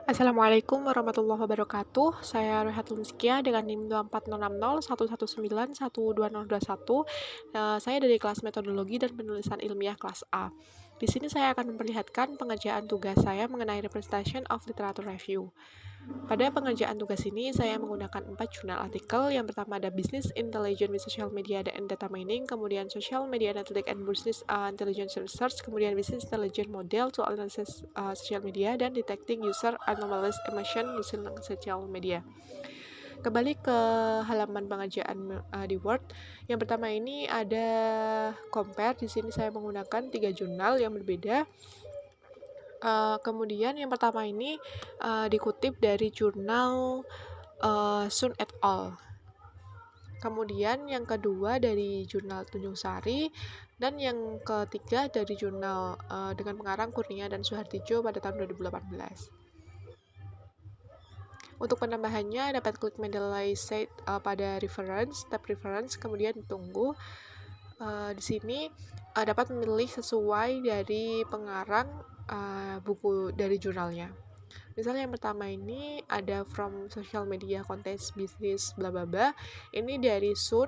Assalamualaikum warahmatullahi wabarakatuh. Saya Rehatul Miskia dengan NIM 2406011012021. Saya dari kelas Metodologi dan Penulisan Ilmiah kelas A. Di sini saya akan memperlihatkan pengerjaan tugas saya mengenai Representation of Literature Review. Pada pengerjaan tugas ini, saya menggunakan 4 jurnal artikel. Yang pertama ada Business Intelligence with Social Media and Data Mining, kemudian Social Media Analytics and Business Intelligence Research, kemudian Business Intelligence Model to Analysis Social Media, dan Detecting User Anomalous Emotion Using Social Media. Kembali ke halaman pengerjaan di Word. Yang pertama ini ada compare. Di sini saya menggunakan 3 jurnal yang berbeda. Kemudian yang pertama ini dikutip dari jurnal Sun et al. Kemudian yang kedua dari jurnal Tunjung Sari, dan yang ketiga dari jurnal dengan pengarang Kurnia dan Suhartijo pada tahun 2018. Untuk penambahannya dapat klik Mendeley Set pada reference, tab reference, kemudian ditunggu. Di sini dapat memilih sesuai dari pengarang buku dari jurnalnya. Misalnya yang pertama ini ada From Social Media Context Business bla bla bla. Ini dari Sun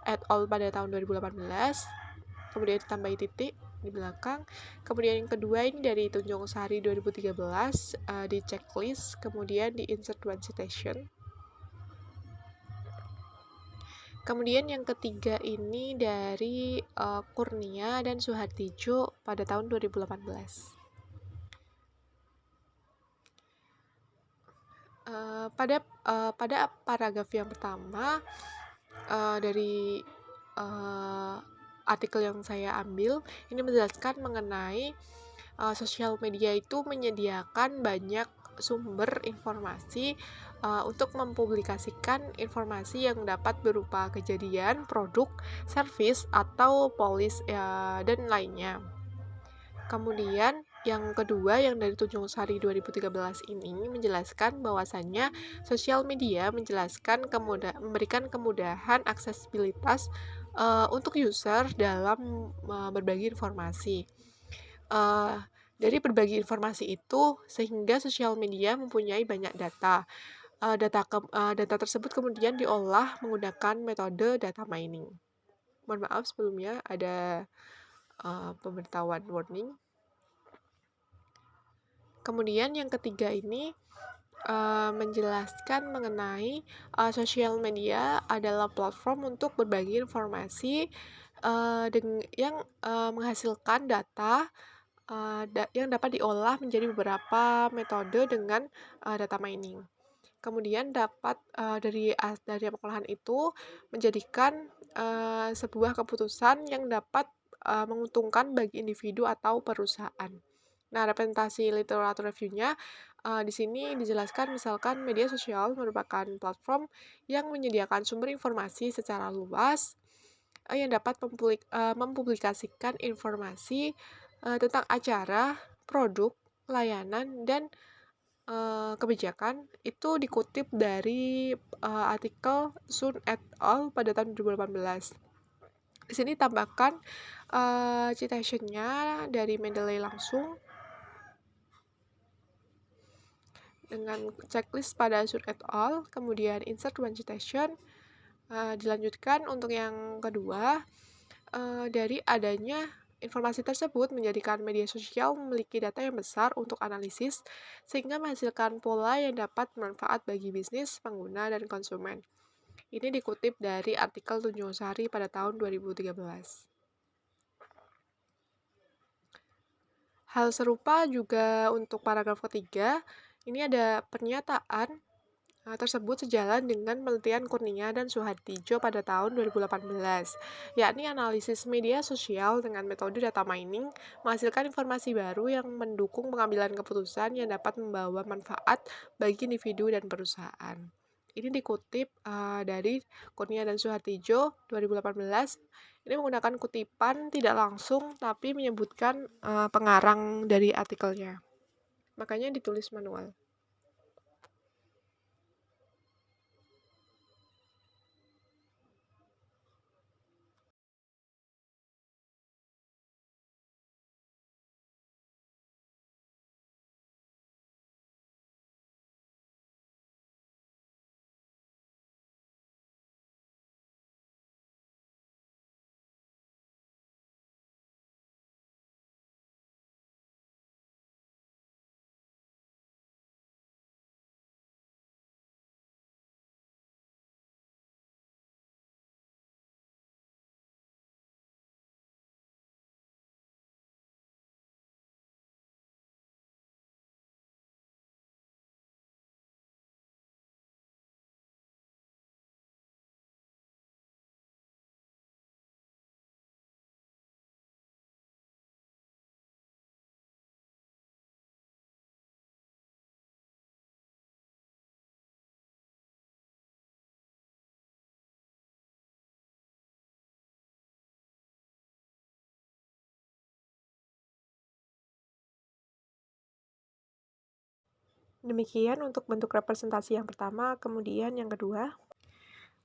et al pada tahun 2018. Kemudian ditambahi titik di belakang. Kemudian yang kedua ini dari Tunjung Sari 2013 di checklist, kemudian di insert one citation. Kemudian yang ketiga ini dari Kurnia dan Suhartijo pada tahun 2018. Pada paragraf yang pertama dari artikel yang saya ambil, ini menjelaskan mengenai sosial media itu menyediakan banyak sumber informasi untuk mempublikasikan informasi yang dapat berupa kejadian, produk, service, atau polis dan lainnya. Kemudian yang kedua yang dari Tunjung Sari 2013 ini menjelaskan bahwasannya sosial media memberikan kemudahan aksesibilitas untuk user dalam berbagi informasi. Dari berbagi informasi itu sehingga sosial media mempunyai banyak data. Data tersebut kemudian diolah menggunakan metode data mining. Mohon maaf sebelumnya ada pemberitahuan warning. Kemudian yang ketiga ini menjelaskan mengenai sosial media adalah platform untuk berbagi informasi yang menghasilkan data yang dapat diolah menjadi beberapa metode dengan data mining. Kemudian dapat dari pengolahan itu menjadikan sebuah keputusan yang dapat menguntungkan bagi individu atau perusahaan. Nah, representasi literatur review-nya di sini dijelaskan misalkan media sosial merupakan platform yang menyediakan sumber informasi secara luas yang dapat mempublikasikan informasi tentang acara, produk, layanan, dan kebijakan. Itu dikutip dari artikel Sun et al pada tahun 2018. Di sini tambahkan citation-nya dari Mendeley langsung dengan checklist pada Sun et al, kemudian insert one citation. Dilanjutkan untuk yang kedua, dari adanya informasi tersebut menjadikan media sosial memiliki data yang besar untuk analisis, sehingga menghasilkan pola yang dapat bermanfaat bagi bisnis, pengguna, dan konsumen. Ini dikutip dari artikel Tunjung Sari pada tahun 2013. Hal serupa juga untuk paragraf ketiga, ini ada pernyataan tersebut sejalan dengan penelitian Kurnia dan Suhartijo pada tahun 2018, yakni analisis media sosial dengan metode data mining menghasilkan informasi baru yang mendukung pengambilan keputusan yang dapat membawa manfaat bagi individu dan perusahaan. Ini dikutip dari Kurnia dan Suhartijo 2018. Ini menggunakan kutipan tidak langsung tapi menyebutkan pengarang dari artikelnya. Makanya ditulis manual. Demikian untuk bentuk representasi yang pertama, kemudian yang kedua.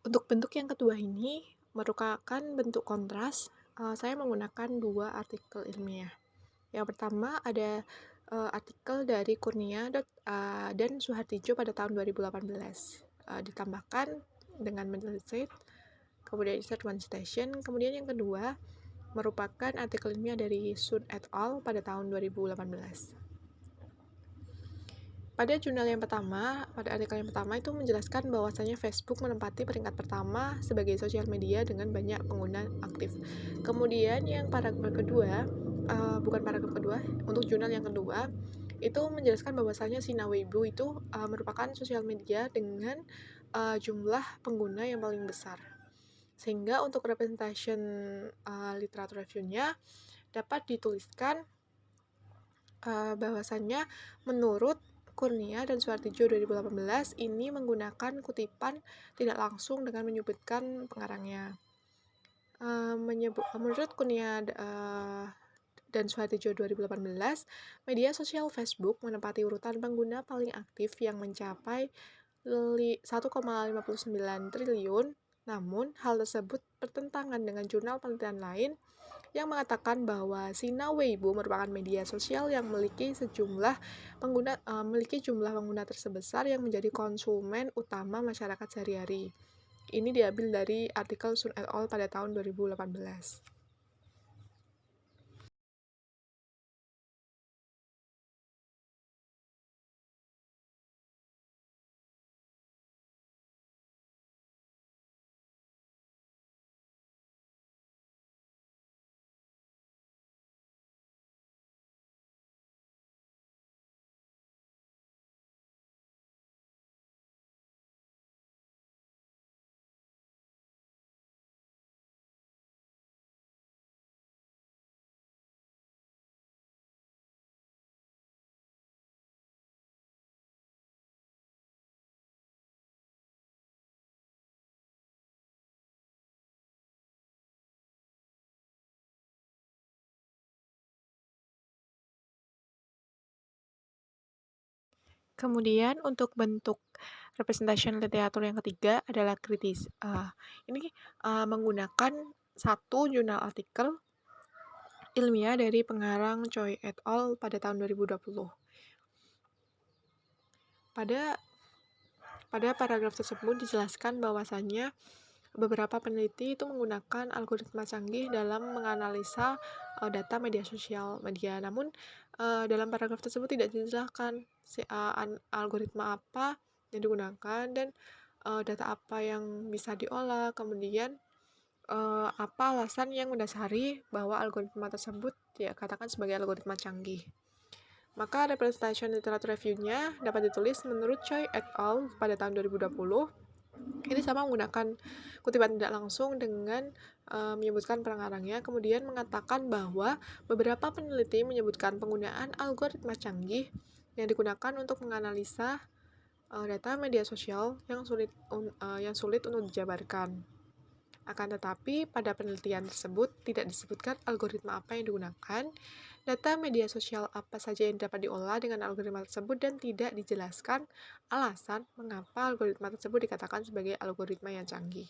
Untuk bentuk yang kedua ini merupakan bentuk kontras. Saya menggunakan dua artikel ilmiah. Yang pertama ada artikel dari Kurnia dan Suhartijo pada tahun 2018. Ditambahkan dengan mental state, kemudian insert one citation. Kemudian yang kedua merupakan artikel ilmiah dari Sun et al. Pada tahun 2018. Pada artikel yang pertama itu menjelaskan bahwasanya Facebook menempati peringkat pertama sebagai sosial media dengan banyak pengguna aktif. Kemudian yang untuk jurnal yang kedua, itu menjelaskan bahwasanya Sina Weibo itu merupakan sosial media dengan jumlah pengguna yang paling besar. Sehingga untuk representation literatur review-nya dapat dituliskan bahwasannya menurut Kurnia dan Suhartijo 2018 ini menggunakan kutipan tidak langsung dengan menyebutkan pengarangnya. Menurut Kurnia dan Suhartijo 2018, media sosial Facebook menempati urutan pengguna paling aktif yang mencapai 1,59 triliun, namun hal tersebut bertentangan dengan jurnal penelitian lain yang mengatakan bahwa Sina Weibo merupakan media sosial yang memiliki jumlah pengguna tersebesar yang menjadi konsumen utama masyarakat sehari-hari. Ini diambil dari artikel Sun et al. Pada tahun 2018. Kemudian untuk bentuk representation literatur yang ketiga adalah kritis. Ini menggunakan satu jurnal artikel ilmiah dari pengarang Choi et al. Pada tahun 2020. Pada paragraf tersebut dijelaskan bahwasannya beberapa peneliti itu menggunakan algoritma canggih dalam menganalisa data media sosial media. Namun dalam paragraf tersebut tidak dijelaskan algoritma apa yang digunakan dan data apa yang bisa diolah. Kemudian apa alasan yang mendasari bahwa algoritma tersebut dikatakan sebagai algoritma canggih. Maka representation literature review-nya dapat ditulis menurut Choi et al. Pada tahun 2020. Ini sama menggunakan kutipan tidak langsung dengan menyebutkan pengarangnya, kemudian mengatakan bahwa beberapa peneliti menyebutkan penggunaan algoritma canggih yang digunakan untuk menganalisa data media sosial yang sulit untuk dijabarkan. Akan tetapi, pada penelitian tersebut tidak disebutkan algoritma apa yang digunakan, data media sosial apa saja yang dapat diolah dengan algoritma tersebut, dan tidak dijelaskan alasan mengapa algoritma tersebut dikatakan sebagai algoritma yang canggih.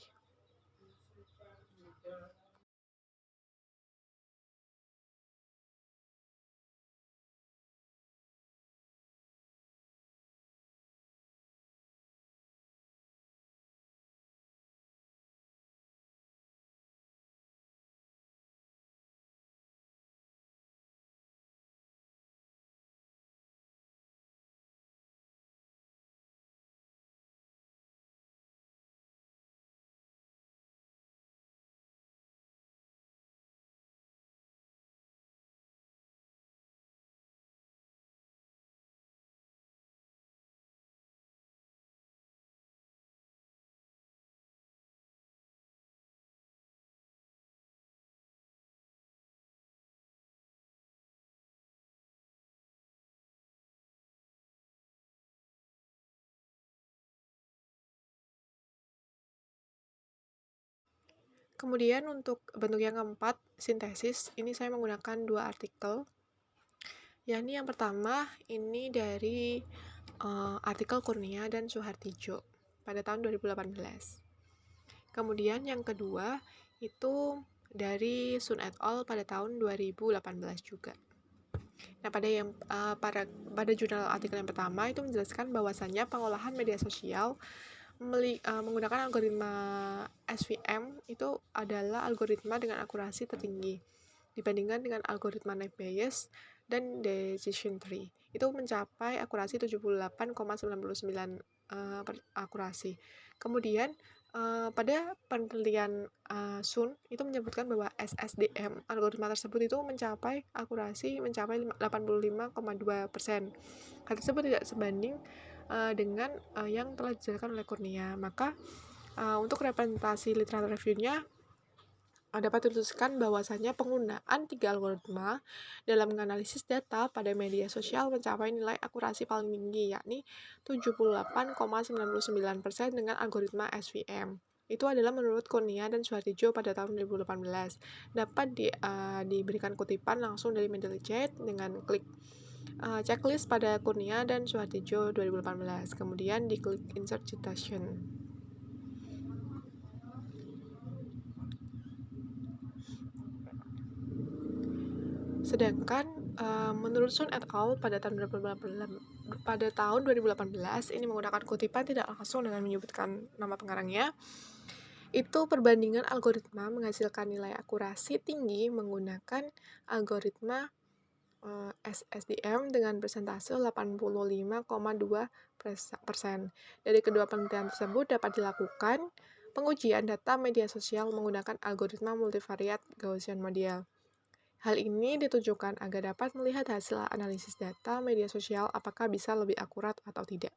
Kemudian untuk bentuk yang keempat, sintesis, ini saya menggunakan dua artikel. Yang pertama, ini dari artikel Kurnia dan Suhartijo pada tahun 2018. Kemudian yang kedua itu dari Sun et al. Pada tahun 2018 juga. Nah, pada jurnal artikel yang pertama itu menjelaskan bahwasannya pengolahan media sosial menggunakan algoritma SVM itu adalah algoritma dengan akurasi tertinggi dibandingkan dengan algoritma naive Bayes dan decision tree. Itu mencapai akurasi 78,99 akurasi. Kemudian pada penelitian Sun itu menyebutkan bahwa SSDM algoritma tersebut itu mencapai akurasi 85,2%. Hal tersebut tidak sebanding dengan yang telah dijelaskan oleh Kurnia. Maka untuk representasi literatur reviewnya dapat dituliskan bahwasanya penggunaan 3 algoritma dalam menganalisis data pada media sosial mencapai nilai akurasi paling tinggi, yakni 78,99% dengan algoritma SVM. Itu adalah menurut Kurnia dan Suhartijo pada tahun 2018. Dapat diberikan kutipan langsung dari Mendeley dengan klik checklist pada Kurnia dan Suhartijo 2018. Kemudian diklik insert citation. Sedangkan menurut Sun et al. Pada tahun 2018 ini menggunakan kutipan tidak langsung dengan menyebutkan nama pengarangnya. Itu perbandingan algoritma menghasilkan nilai akurasi tinggi menggunakan algoritma SSDM dengan persentase 85,2%. Dari kedua penelitian tersebut dapat dilakukan pengujian data media sosial menggunakan algoritma multivariat Gaussian model. Hal ini ditujukan agar dapat melihat hasil analisis data media sosial apakah bisa lebih akurat atau tidak.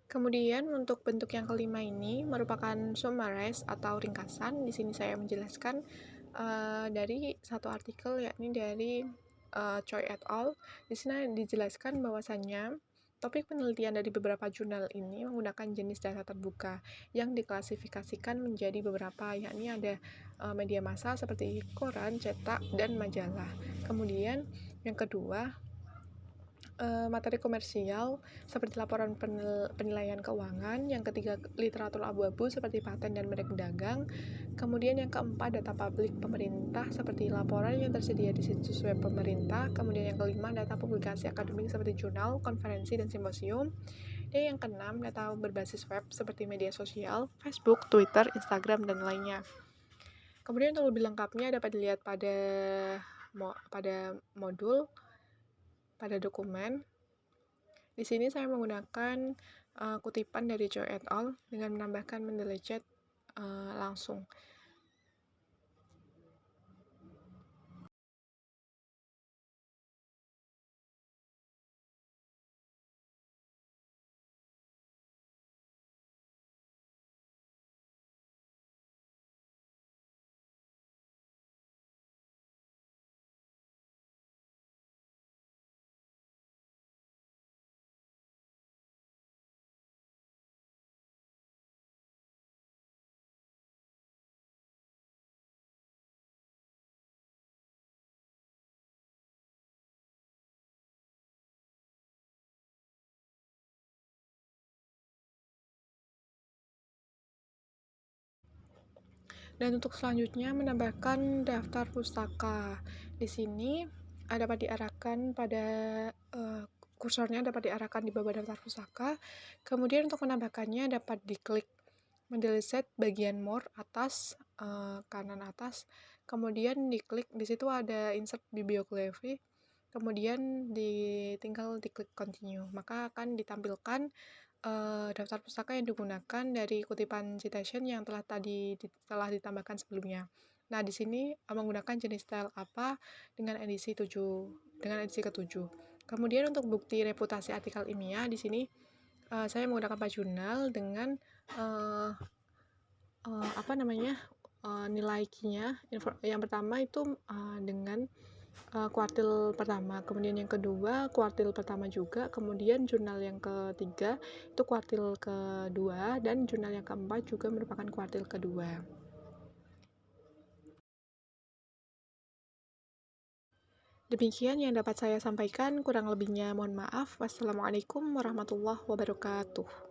Kemudian untuk bentuk yang kelima ini merupakan summarize atau ringkasan. Di sini saya menjelaskan dari satu artikel, yakni dari Choi et al. Di sini dijelaskan bahwasannya topik penelitian dari beberapa jurnal ini menggunakan jenis data terbuka yang diklasifikasikan menjadi beberapa, yakni ada media massa seperti koran, cetak, dan majalah. Kemudian yang kedua, materi komersial seperti laporan penilaian keuangan. Yang ketiga, literatur abu-abu seperti paten dan merek dagang. Kemudian yang keempat, data publik pemerintah seperti laporan yang tersedia di situs web pemerintah. Kemudian yang kelima, data publikasi akademik seperti jurnal, konferensi, dan simposium. Dan yang keenam, data berbasis web seperti media sosial, Facebook, Twitter, Instagram, dan lainnya. Kemudian untuk lebih lengkapnya dapat dilihat pada modul, pada dokumen. Di sini saya menggunakan kutipan dari Choi et al. Dengan menambahkan Mendeley langsung. Dan untuk selanjutnya menambahkan daftar pustaka. Di sini dapat diarahkan pada kursornya dapat diarahkan di bawah daftar pustaka. Kemudian untuk menambahkannya dapat diklik mendelete bagian more atas, kanan atas, kemudian diklik di situ ada insert bibliography, kemudian tinggal diklik continue, maka akan ditampilkan daftar pustaka yang digunakan dari kutipan citation yang telah ditambahkan sebelumnya. Nah, di sini menggunakan jenis style apa dengan edisi ke-7. Kemudian untuk bukti reputasi artikel ilmiah di sini saya menggunakan Pajurnal dengan nilai Q-nya. Yang pertama itu dengan kuartil pertama, kemudian yang kedua kuartil pertama juga, kemudian jurnal yang ketiga itu kuartil kedua, dan jurnal yang keempat juga merupakan kuartil kedua. Demikian yang dapat saya sampaikan, kurang lebihnya mohon maaf. Wassalamualaikum warahmatullahi wabarakatuh.